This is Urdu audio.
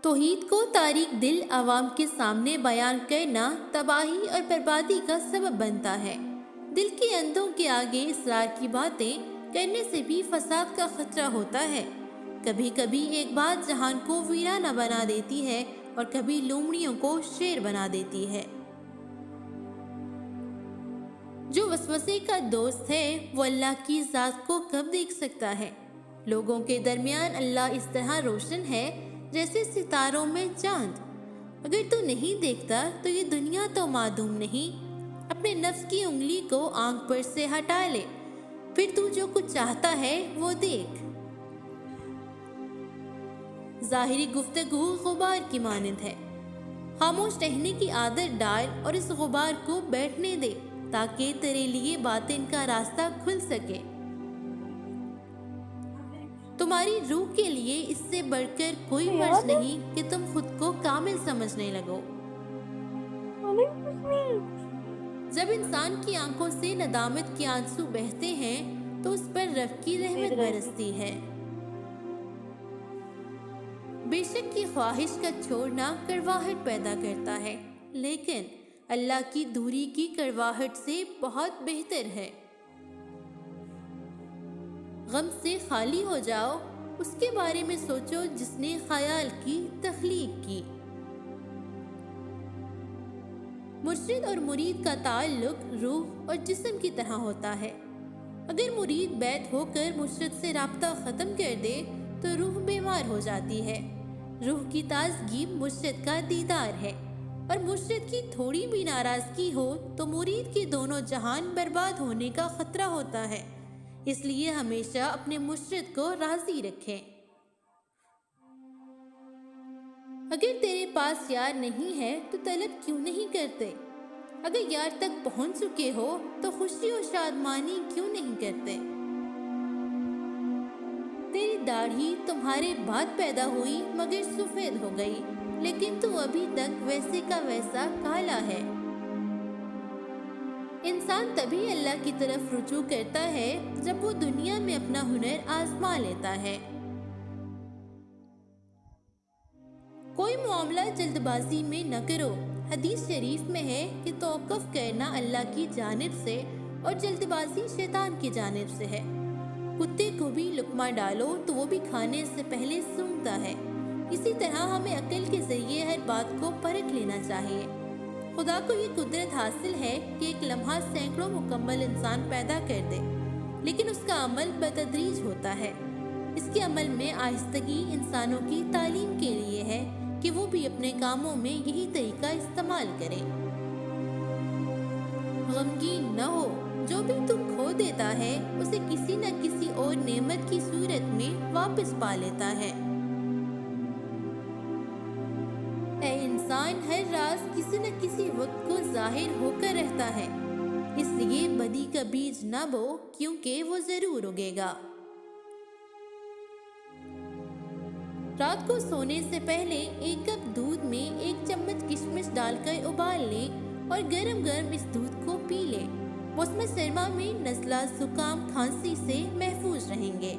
توحید کو تاریک دل عوام کے سامنے بیان کرنا تباہی اور بربادی کا سبب بنتا ہے۔ دل کے اندھوں کے آگے اسرار کی باتیں کرنے سے بھی فساد کا خطرہ ہوتا ہے۔ کبھی کبھی ایک بات جہان کو ویرانہ بنا دیتی ہے اور کبھی لومڑیوں کو شیر بنا دیتی ہے۔ جو وسوسے کا دوست ہے وہ اللہ کی ذات کو کب دیکھ سکتا ہے؟ لوگوں کے درمیان اللہ اس طرح روشن ہے جیسے ستاروں میں چاند۔ اگر تو نہیں دیکھتا تو یہ دنیا تو معدوم نہیں۔ اپنے نفس کی انگلی کو آنکھ پر سے ہٹا لے، پھر تو جو کچھ چاہتا ہے وہ دیکھ۔ ظاہری گفتگو غبار کی مانند ہے۔ خاموش رہنے کی عادت ڈال اور اس غبار کو بیٹھنے دے تاکہ تیرے لیے باطن کا راستہ کھل سکے۔ تمہاری روح کے لیے اس سے بڑھ کر کوئی مرض نہیں کہ تم خود کو کامل سمجھنے لگو۔ جب انسان کی آنکھوں سے ندامت کے آنسو بہتے ہیں تو اس پر رب کی رحمت برستی ہے۔ بے شک کی خواہش کا چھوڑنا کڑواہٹ پیدا کرتا ہے، لیکن اللہ کی دوری کی کڑواہٹ سے بہت بہتر ہے۔ غم سے خالی ہو جاؤ، اس کے بارے میں سوچو جس نے خیال کی تخلیق کی۔ مرشد اور مرید کا تعلق روح اور جسم کی طرح ہوتا ہے۔ اگر مرید بیت ہو کر مرشد سے رابطہ ختم کر دے تو روح بیمار ہو جاتی ہے۔ روح کی تازگی مرشد کا دیدار ہے، اور مرشد کی تھوڑی بھی ناراضگی ہو تو مرید کے دونوں جہان برباد ہونے کا خطرہ ہوتا ہے۔ اس لیے ہمیشہ اپنے مرشد کو راضی رکھیں۔ اگر تیرے پاس یار نہیں ہے تو طلب کیوں نہیں کرتے؟ اگر یار تک پہنچ چکے ہو تو خوشی و شادمانی کیوں نہیں کرتے؟ تیری داڑھی تمہارے بعد پیدا ہوئی مگر سفید ہو گئی، لیکن تو ابھی تک ویسے کا ویسا کالا ہے۔ انسان تبھی اللہ کی طرف رجوع کرتا ہے جب وہ دنیا میں اپنا ہنر آزما لیتا ہے۔ کوئی معاملہ جلد بازی میں نہ کرو۔ حدیث شریف میں ہے کہ توقف کرنا اللہ کی جانب سے اور جلد بازی شیطان کی جانب سے ہے۔ کتے کو بھی لقمہ ڈالو تو وہ بھی کھانے سے پہلے سونگھتا ہے۔ اسی طرح ہمیں عقل کے ذریعے ہر بات کو پرکھ لینا چاہیے۔ خدا کو یہ قدرت حاصل ہے کہ ایک لمحہ سینکڑوں مکمل انسان پیدا کر دے، لیکن اس کا عمل بتدریج ہوتا ہے۔ اس کے عمل میں آہستگی انسانوں کی تعلیم کے لیے ہے کہ وہ بھی اپنے کاموں میں یہی طریقہ استعمال کریں۔ غمگین نہ ہو، جو بھی تو کھو دیتا ہے اسے کسی نہ کسی اور نعمت کی صورت میں واپس پا لیتا ہے۔ اے انسان، ہر راز کسی نہ کسی وقت کو ظاہر ہو کر رہتا ہے، اس لیے بدی کا بیج نہ بو کیونکہ وہ ضرور اگے گا۔ رات کو سونے سے پہلے ایک کپ دودھ میں 1 چمچ کشمش ڈال کر ابال لیں اور گرم گرم اس دودھ کو پی لیں۔ موسم سرما میں نزلہ، زکام، کھانسی سے محفوظ رہیں گے۔